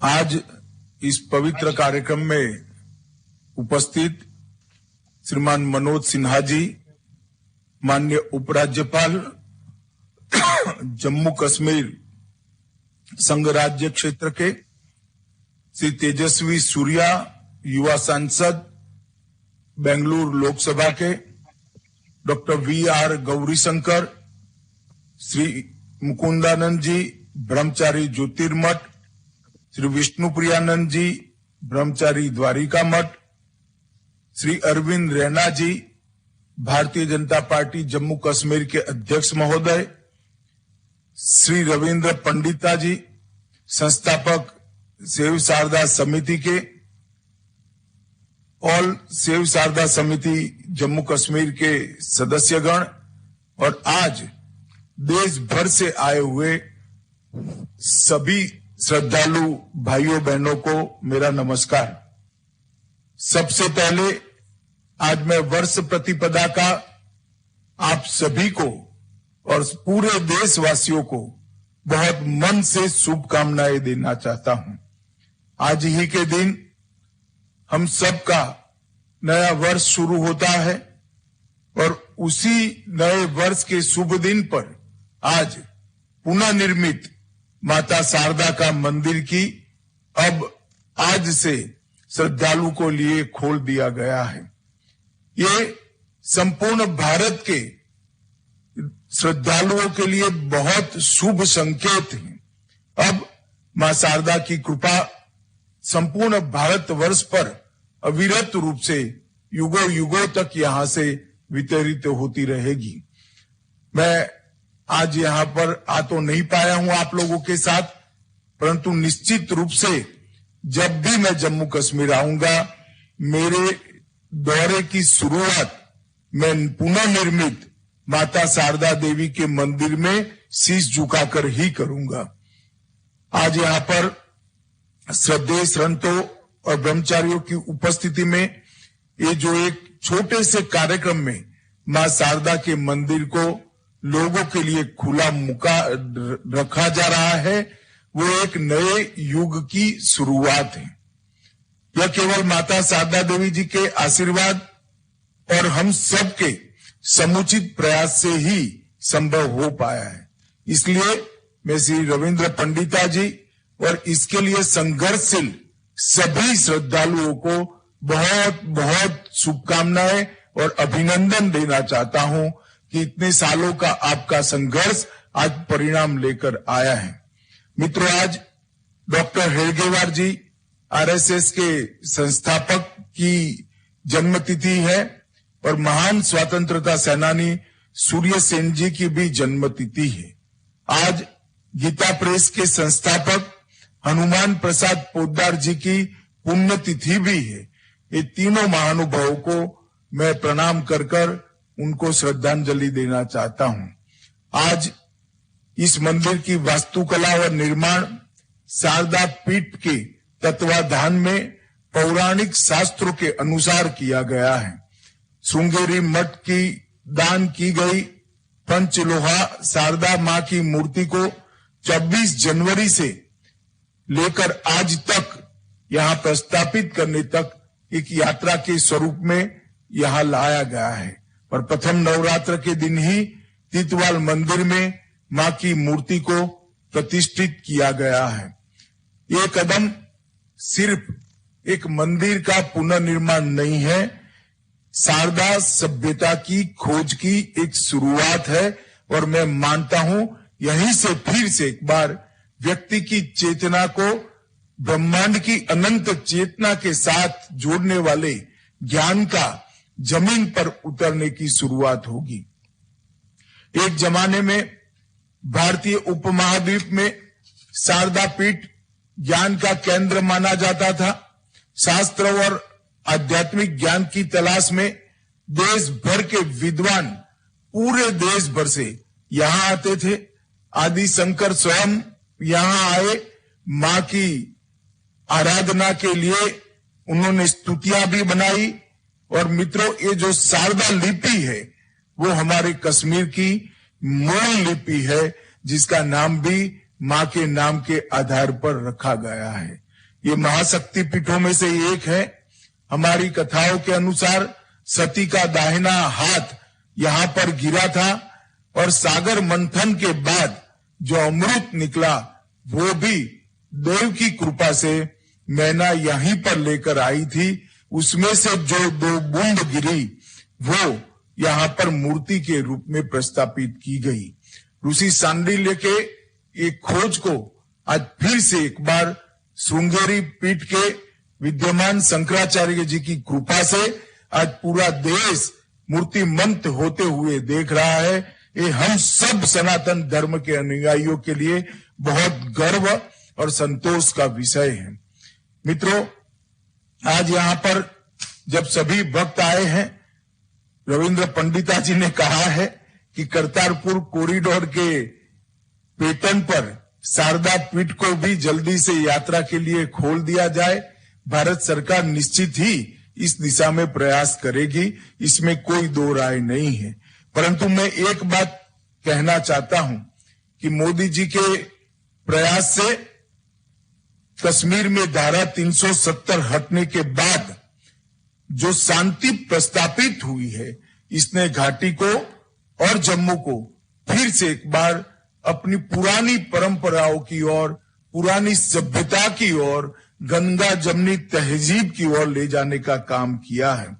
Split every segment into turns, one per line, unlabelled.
आज इस पवित्र कार्यक्रम में उपस्थित श्रीमान मनोज सिन्हा जी, माननीय उपराज्यपाल जम्मू कश्मीर संघ राज्य क्षेत्र के, श्री तेजस्वी सूर्या युवा सांसद बेंगलुरु लोकसभा के, डॉक्टर वी.आर. गौरीशंकर, श्री मुकुंदानंद जी ब्रह्मचारी ज्योतिर्मठ, श्री विष्णुप्रियानंद जी ब्रह्मचारी द्वारिका मठ, श्री अरविंद रैना जी भारतीय जनता पार्टी जम्मू कश्मीर के अध्यक्ष महोदय, श्री रविंद्र पंडिता जी संस्थापक सेव शारदा समिति के, ऑल सेव शारदा समिति जम्मू कश्मीर के सदस्यगण और आज देश भर से आए हुए सभी श्रद्धालु भाइयों बहनों को मेरा नमस्कार। सबसे पहले आज मैं वर्ष प्रतिपदा का आप सभी को और पूरे देशवासियों को बहुत मन से शुभकामनाएं देना चाहता हूं। आज ही के दिन हम सबका नया वर्ष शुरू होता है और उसी नए वर्ष के शुभ दिन पर आज पुनः निर्मित माता शारदा का मंदिर की अब आज से श्रद्धालु को लिए खोल दिया गया है। ये संपूर्ण भारत के श्रद्धालुओं के लिए बहुत शुभ संकेत है। अब मां शारदा की कृपा संपूर्ण भारतवर्ष पर अविरत रूप से युगों युगों तक यहां से वितरित होती रहेगी। मैं आज यहां पर आ तो नहीं पाया हूं आप लोगों के साथ, परंतु निश्चित रूप से जब भी मैं जम्मू कश्मीर आऊंगा, मेरे दौरे की शुरुआत मैं पुनः निर्मित माता शारदा देवी के मंदिर में शीश झुकाकर ही करूंगा। आज यहां पर श्रद्धेय संतों और ब्रह्मचारियों की उपस्थिति में ये जो एक छोटे से कार्यक्रम में मां शारदा के मंदिर को लोगों के लिए खुला मुका रखा जा रहा है, वो एक नए युग की शुरुआत है। यह केवल माता शारदा देवी जी के आशीर्वाद और हम सबके समुचित प्रयास से ही संभव हो पाया है। इसलिए मैं श्री रविंद्र पंडिता जी और इसके लिए संघर्षशील सभी श्रद्धालुओं को बहुत बहुत शुभकामनाएं और अभिनंदन देना चाहता हूं कि इतने सालों का आपका संघर्ष आज परिणाम लेकर आया है। मित्रों, आज डॉक्टर हेडगेवार जी आरएसएस के संस्थापक की जन्मतिथि है और महान स्वतंत्रता सेनानी सूर्य सेन जी की भी जन्मतिथि है। आज गीता प्रेस के संस्थापक हनुमान प्रसाद पोद्दार जी की पुण्यतिथि भी है। ये तीनों महानुभावों को मैं प्रणाम कर उनको श्रद्धांजलि देना चाहता हूं। आज इस मंदिर की वास्तुकला और निर्माण शारदा पीठ के तत्वाधान में पौराणिक शास्त्रों के अनुसार किया गया है। श्रृंगेरी मठ की दान की गई पंचलोहा शारदा मां की मूर्ति को 24 जनवरी से लेकर आज तक यहां प्रस्थापित करने तक एक यात्रा के स्वरूप में यहां लाया गया है और प्रथम नवरात्र के दिन ही तीतवाल मंदिर में मां की मूर्ति को प्रतिष्ठित किया गया है। ये कदम सिर्फ एक मंदिर का पुनर्निर्माण नहीं है, शारदा सभ्यता की खोज की एक शुरुआत है और मैं मानता हूं यहीं से फिर से एक बार व्यक्ति की चेतना को ब्रह्मांड की अनंत चेतना के साथ जोड़ने वाले ज्ञान का जमीन पर उतरने की शुरुआत होगी। एक जमाने में भारतीय उपमहाद्वीप में शारदा पीठ ज्ञान का केंद्र माना जाता था। शास्त्र और आध्यात्मिक ज्ञान की तलाश में देश भर के विद्वान पूरे देश भर से यहां आते थे। आदि शंकर स्वयं यहां आए, मां की आराधना के लिए उन्होंने स्तुतियां भी बनाई। और मित्रों, ये जो शारदा लिपि है वो हमारे कश्मीर की मूल लिपि है, जिसका नाम भी मां के नाम के आधार पर रखा गया है। ये महाशक्ति पीठों में से एक है। हमारी कथाओं के अनुसार सती का दाहिना हाथ यहाँ पर गिरा था और सागर मंथन के बाद जो अमृत निकला वो भी देव की कृपा से मैना यहीं पर लेकर आई थी। उसमें से जो 2 बूंद गिरी वो यहाँ पर मूर्ति के रूप में प्रस्थापित की गई। ऋषि सांडिल्य के एक खोज को आज फिर से एक बार श्रृंगेरी पीठ के विद्यमान शंकराचार्य जी की कृपा से आज पूरा देश मूर्तिमंत होते हुए देख रहा है। ये हम सब सनातन धर्म के अनुयायियों के लिए बहुत गर्व और संतोष का विषय है। मित्रों, आज यहाँ पर जब सभी भक्त आए हैं, रविंद्र पंडिता जी ने कहा है कि करतारपुर कॉरिडोर के पेटर्न पर शारदा पीठ को भी जल्दी से यात्रा के लिए खोल दिया जाए। भारत सरकार निश्चित ही इस दिशा में प्रयास करेगी, इसमें कोई दो राय नहीं है। परंतु मैं एक बात कहना चाहता हूं कि मोदी जी के प्रयास से कश्मीर में धारा 370 हटने के बाद जो शांति प्रस्तापित हुई है, इसने घाटी को और जम्मू को फिर से एक बार अपनी पुरानी परंपराओं की ओर, पुरानी सभ्यता की ओर, गंगा जमनी तहजीब की ओर ले जाने का काम किया है।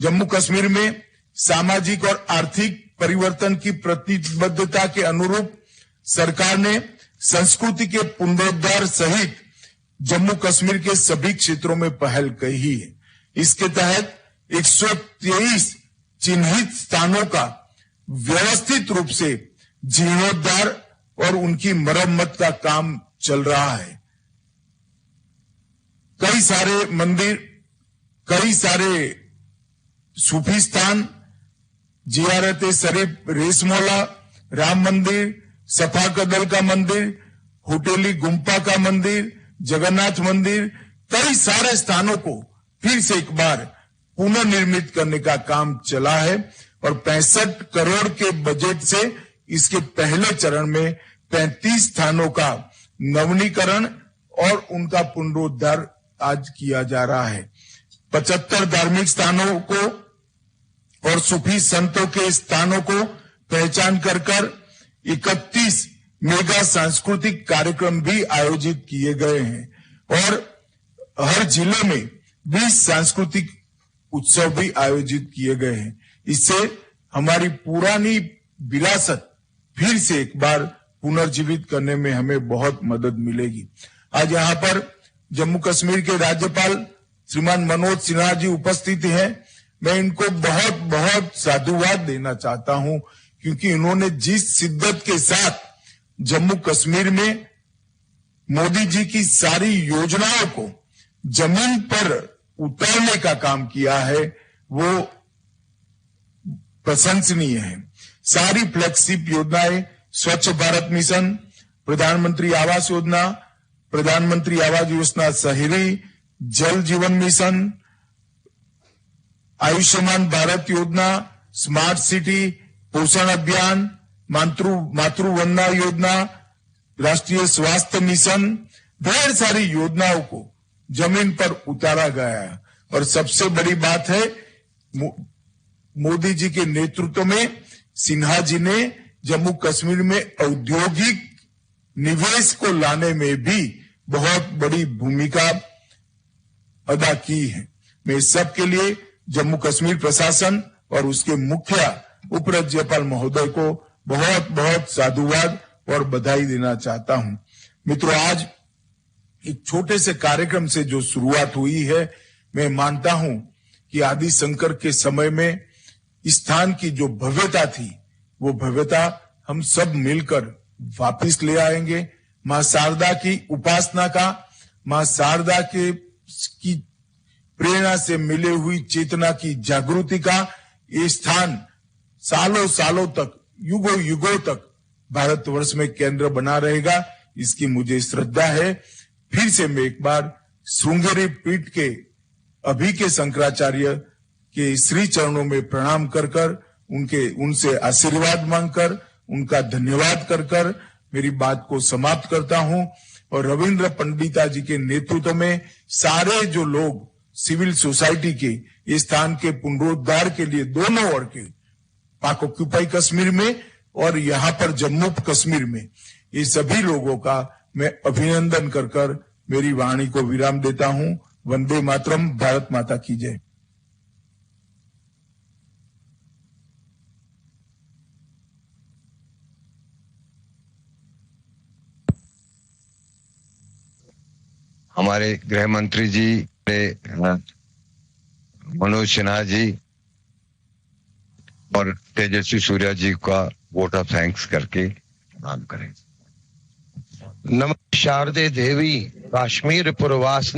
जम्मू कश्मीर में सामाजिक और आर्थिक परिवर्तन की प्रतिबद्धता के अनुरूप सरकार ने संस्कृति के पुनरुद्धार सहित जम्मू कश्मीर के सभी क्षेत्रों में पहल की है। इसके तहत 123 चिन्हित स्थानों का व्यवस्थित रूप से जीर्णोद्धार और उनकी मरम्मत का काम चल रहा है। कई सारे मंदिर, कई सारे सूफी स्थान, जियारत शरीफ रेशमोला, राम मंदिर, सफा कदल का मंदिर, होटेली गुम्पा का मंदिर, जगन्नाथ मंदिर, कई सारे स्थानों को फिर से एक बार पुनर्निर्मित करने का काम चला है और 65 करोड़ के बजट से इसके पहले चरण में 35 स्थानों का नवीनीकरण और उनका पुनरुद्धार आज किया जा रहा है। 75 धार्मिक स्थानों को और सूफी संतों के स्थानों को पहचान कर 31 मेगा सांस्कृतिक कार्यक्रम भी आयोजित किए गए हैं और हर जिले में 20 सांस्कृतिक उत्सव भी आयोजित किए गए हैं। इससे हमारी पुरानी विरासत फिर से एक बार पुनर्जीवित करने में हमें बहुत मदद मिलेगी। आज यहाँ पर जम्मू कश्मीर के राज्यपाल श्रीमान मनोज सिन्हा जी उपस्थित हैं। मैं इनको बहुत बहुत साधुवाद देना चाहता हूं क्योंकि इन्होंने जिस शिद्दत के साथ जम्मू कश्मीर में मोदी जी की सारी योजनाओं को जमीन पर उतारने का काम किया है, वो प्रशंसनीय है। सारी फ्लैगशिप योजनाएं, स्वच्छ भारत मिशन, प्रधानमंत्री आवास योजना, प्रधानमंत्री आवास योजना शहरी, जल जीवन मिशन, आयुष्मान भारत योजना, स्मार्ट सिटी, पोषण अभियान, मातृ वंदना योजना, राष्ट्रीय स्वास्थ्य मिशन, ढेर सारी योजनाओं को जमीन पर उतारा गया है। और सबसे बड़ी बात है, मोदी जी के नेतृत्व में सिन्हा जी ने जम्मू कश्मीर में औद्योगिक निवेश को लाने में भी बहुत बड़ी भूमिका अदा की है। मैं इस सब के लिए जम्मू कश्मीर प्रशासन और उसके मुखिया उपराज्यपाल महोदय को बहुत बहुत साधुवाद और बधाई देना चाहता हूं। मित्रों, आज एक छोटे से कार्यक्रम से जो शुरुआत हुई है, मैं मानता हूं कि आदि शंकर के समय में स्थान की जो भव्यता थी, वो भव्यता हम सब मिलकर वापस ले आएंगे। मां शारदा की उपासना का, मां शारदा के की प्रेरणा से मिले हुई चेतना की जागृति का ये स्थान सालों सालों तक, युगों युगों तक भारतवर्ष में केंद्र बना रहेगा, इसकी मुझे श्रद्धा है। फिर से मैं एक बार श्रृंगेरी पीठ के अभी के शंकराचार्य के श्री चरणों में प्रणाम कर उनसे आशीर्वाद मांगकर, उनका धन्यवाद कर मेरी बात को समाप्त करता हूं और रविंद्र पंडिता जी के नेतृत्व में सारे जो लोग सिविल सोसाइटी के इस स्थान के पुनरुद्धार के लिए दोनों ओर के पाक ऑक्यूपाई कश्मीर में और यहाँ पर जम्मू कश्मीर में ये सभी लोगों का मैं अभिनंदन कर मेरी वाणी को विराम देता हूं। वंदे मातरम। भारत माता की जय।
हमारे गृह मंत्री जी मनोज सिन्हा जी और तेजस्वी सूर्या जी का वोट ऑफ थैंक्स करके प्रणाम करें।
नमः शारदे देवी काश्मीर पुरवासिनी